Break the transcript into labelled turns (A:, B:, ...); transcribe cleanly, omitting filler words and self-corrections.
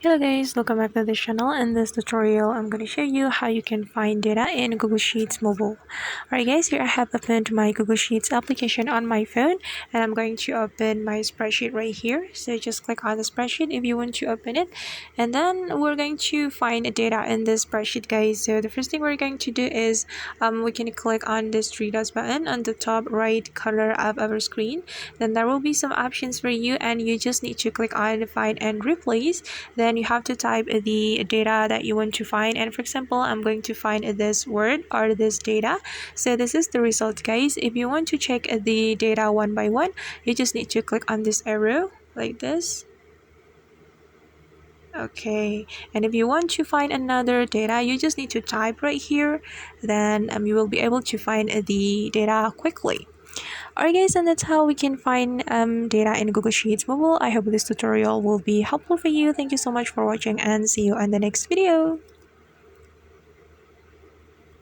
A: Hello guys, welcome back to the channel. In this tutorial, I'm going to show you how you can find data in Google Sheets mobile. Alright guys, here I have opened my Google Sheets application on my phone and I'm going to open my spreadsheet right here. So just click on the spreadsheet if you want to open it, and then we're going to find data in this spreadsheet guys. So the first thing we're going to do is we can click on this three dots button on the top right corner of our screen. Then there will be some options for you and you just need to click on find and replace. Then you have to type the data that you want to find, and for example I'm going to find this word or this data. So this is the result guys. If you want to check the data one by one, you just need to click on this arrow like this. Okay, and if you want to find another data, you just need to type right here. Then you will be able to find the data quickly. Alright guys, and that's how we can find data in Google Sheets mobile. I hope this tutorial will be helpful for you. Thank you so much for watching and see you on the next video.